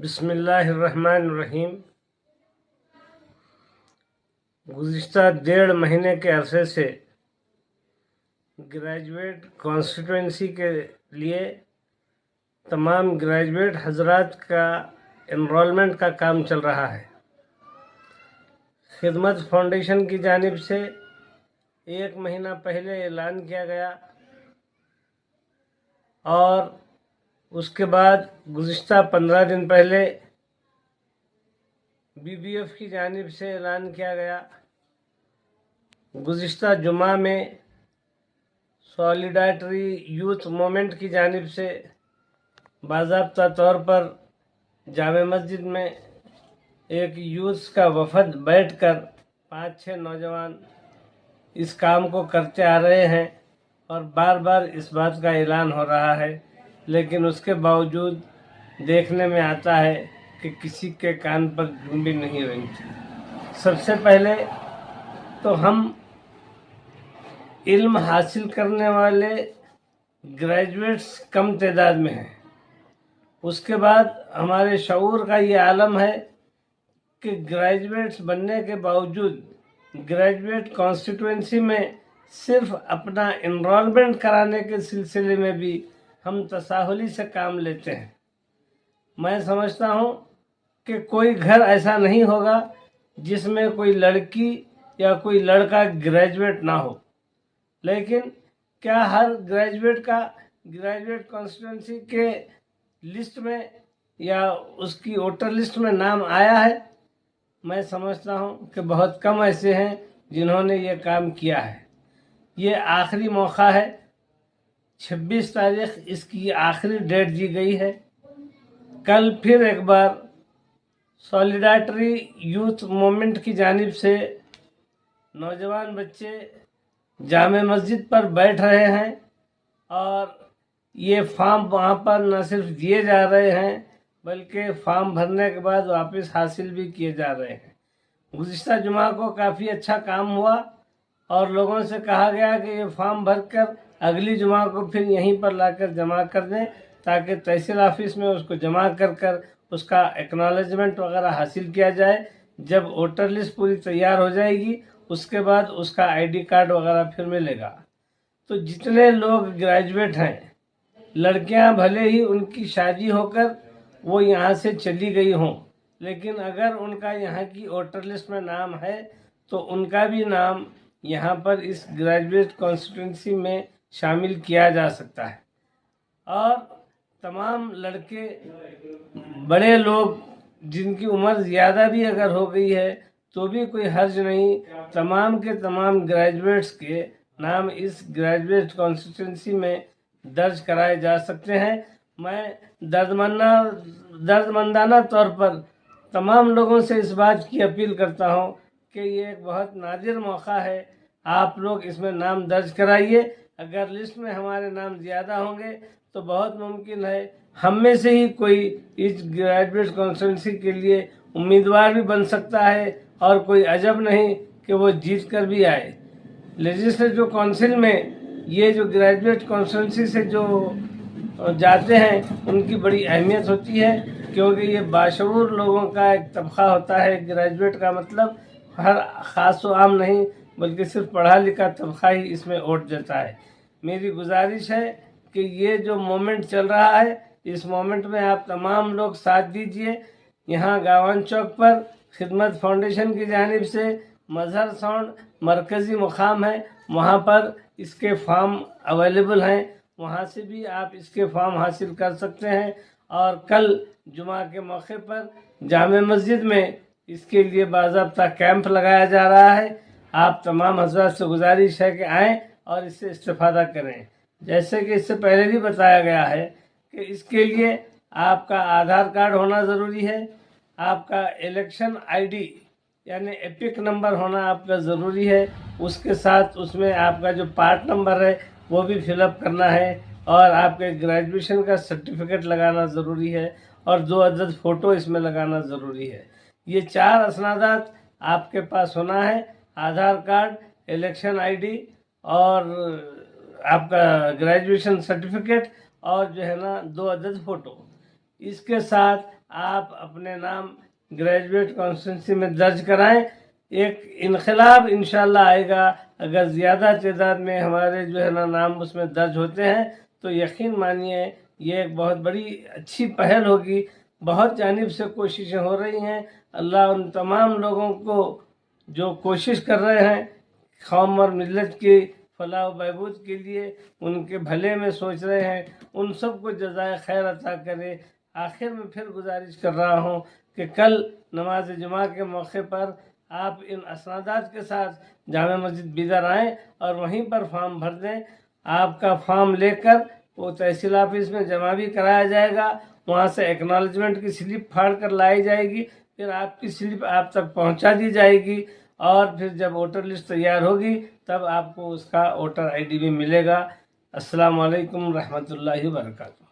بسم اللہ الرحمن الرحیم۔ گزشتہ 1.5 مہینے کے عرصے سے گریجویٹ کانسٹیٹوئنسی کے لیے تمام گریجویٹ حضرات کا انرولمنٹ کا کام چل رہا ہے۔ خدمت فاؤنڈیشن کی جانب سے 1 مہینہ پہلے اعلان کیا گیا اور اس کے بعد گزشتہ 15 دن پہلے BBF کی جانب سے اعلان کیا گیا۔ گزشتہ جمعہ میں سولیڈارٹی یوتھ موومنٹ کی جانب سے باضابطہ طور پر جامع مسجد میں ایک یوتھ کا وفد بیٹھ کر 5-6 نوجوان اس کام کو کرتے آ رہے ہیں اور بار بار اس بات کا اعلان ہو رہا ہے، لیکن اس کے باوجود دیکھنے میں آتا ہے کہ کسی کے کان پر جون بھی نہیں رنگتی۔ سب سے پہلے تو ہم علم حاصل کرنے والے گریجویٹس کم تعداد میں ہیں۔ اس کے بعد ہمارے شعور کا یہ عالم ہے کہ گریجویٹس بننے کے باوجود گریجویٹ کانسٹیٹوئنسی میں صرف اپنا انرولمنٹ کرانے کے سلسلے میں بھی ہم تساہلی سے کام لیتے ہیں۔ میں سمجھتا ہوں کہ کوئی گھر ایسا نہیں ہوگا جس میں کوئی لڑکی یا کوئی لڑکا گریجویٹ نہ ہو، لیکن کیا ہر گریجویٹ کا گریجویٹ کانسٹیٹوئنسی کے لسٹ میں یا اس کی ووٹر لسٹ میں نام آیا ہے؟ میں سمجھتا ہوں کہ بہت کم ایسے ہیں جنہوں نے یہ کام کیا ہے۔ یہ آخری موقع ہے، 26 تاریخ اس کی آخری ڈیٹ دی گئی ہے۔ کل پھر ایک بار سولیڈارٹی یوتھ موومنٹ کی جانب سے نوجوان بچے جامع مسجد پر بیٹھ رہے ہیں اور یہ فارم وہاں پر نہ صرف دیے جا رہے ہیں بلکہ فارم بھرنے کے بعد واپس حاصل بھی کیے جا رہے ہیں۔ گزشتہ جمعہ کو کافی اچھا کام ہوا اور لوگوں سے کہا گیا کہ یہ فارم بھر کر اگلی جمعہ کو پھر یہیں پر لا کر جمع کر دیں تاکہ تحصیل آفس میں اس کو جمع کر اس کا ایکنالجمنٹ وغیرہ حاصل کیا جائے۔ جب ووٹر لسٹ پوری تیار ہو جائے گی اس کے بعد اس کا ID کارڈ وغیرہ پھر ملے گا۔ تو جتنے لوگ گریجویٹ ہیں، لڑکیاں بھلے ہی ان کی شادی ہو کر وہ یہاں سے چلی گئی ہوں، لیکن اگر ان کا یہاں کی ووٹر لسٹ میں نام ہے تو ان کا بھی نام یہاں پر اس گریجویٹ کانسٹیٹوئنسی میں شامل کیا جا سکتا ہے۔ اور تمام لڑکے بڑے لوگ جن کی عمر زیادہ بھی اگر ہو گئی ہے تو بھی کوئی حرج نہیں، تمام کے تمام گریجویٹس کے نام اس گریجویٹ کانسٹیٹوئنسی میں درج کرائے جا سکتے ہیں۔ میں دردمندانہ طور پر تمام لوگوں سے اس بات کی اپیل کرتا ہوں کہ یہ ایک بہت نادر موقع ہے، آپ لوگ اس میں نام درج کرائیے۔ اگر لسٹ میں ہمارے نام زیادہ ہوں گے تو بہت ممکن ہے ہم میں سے ہی کوئی اس گریجویٹ کانسٹیٹوئنسی کے لیے امیدوار بھی بن سکتا ہے، اور کوئی عجب نہیں کہ وہ جیت کر بھی آئے۔ لیجسلیٹو کونسل میں یہ جو گریجویٹ کانسٹیٹوئنسی سے جو جاتے ہیں ان کی بڑی اہمیت ہوتی ہے، کیونکہ یہ باشعور لوگوں کا ایک طبقہ ہوتا ہے۔ گریجویٹ کا مطلب ہر خاص و عام نہیں بلکہ صرف پڑھا لکھا طبقہ ہی اس میں ووٹ دیتا ہے۔ میری گزارش ہے کہ یہ جو موومنٹ چل رہا ہے اس موومنٹ میں آپ تمام لوگ ساتھ دیجئے۔ یہاں گاون چوک پر خدمت فاؤنڈیشن کی جانب سے مظہر ساؤنڈ مرکزی مقام ہے، وہاں پر اس کے فارم اویلیبل ہیں، وہاں سے بھی آپ اس کے فارم حاصل کر سکتے ہیں۔ اور کل جمعہ کے موقع پر جامع مسجد میں اس کے لیے باضابطہ کیمپ لگایا جا رہا ہے۔ آپ تمام حضرات سے گزارش ہے کہ آئیں اور اس سے استفادہ کریں۔ جیسے کہ اس سے پہلے بھی بتایا گیا ہے کہ اس کے لیے آپ کا آدھار کارڈ ہونا ضروری ہے، آپ کا الیکشن ID یعنی ایپک نمبر ہونا آپ کا ضروری ہے، اس کے ساتھ اس میں آپ کا جو پارٹ نمبر ہے وہ بھی فل اپ کرنا ہے، اور آپ کے گریجویشن کا سرٹیفکیٹ لگانا ضروری ہے، اور 2 عدد فوٹو اس میں لگانا ضروری ہے۔ یہ 4 اسنادات آپ کے پاس ہونا ہے: آدھار کارڈ، الیکشن ID اور آپ کا گریجویشن سرٹیفکیٹ، اور جو ہے نا 2 عدد فوٹو۔ اس کے ساتھ آپ اپنے نام گریجویٹ کانسٹیٹوئنسی میں درج کرائیں. ایک انقلاب انشاءاللہ آئے گا. اگر زیادہ تعداد میں ہمارے جو ہے نا نام اس میں درج ہوتے ہیں تو یقین مانیے یہ ایک بہت بڑی اچھی پہل ہوگی. بہت جانب سے کوششیں ہو رہی ہیں. اللہ ان تمام لوگوں کو جو کوشش کر رہے ہیں قوم اور ملت کی فلاح و بہبود کے لیے، ان کے بھلے میں سوچ رہے ہیں، ان سب کو جزائے خیر عطا کرے. آخر میں پھر گزارش کر رہا ہوں کہ کل نماز جمعہ کے موقع پر آپ ان اسنادات کے ساتھ جامع مسجد بیدر آئیں اور وہیں پر فارم بھر دیں. آپ کا فارم لے کر وہ تحصیل آفس میں جمع بھی کرایا جائے گا. وہاں سے ایکنالجمنٹ کی سلپ پھاڑ کر لائی جائے گی. پھر آپ کی سلپ آپ تک پہنچا دی جائے گی اور پھر جب ووٹر لسٹ تیار ہوگی تب آپ کو اس کا ووٹر آئی ڈی بھی ملے گا. السلام علیکم ورحمۃ اللہ وبرکاتہ.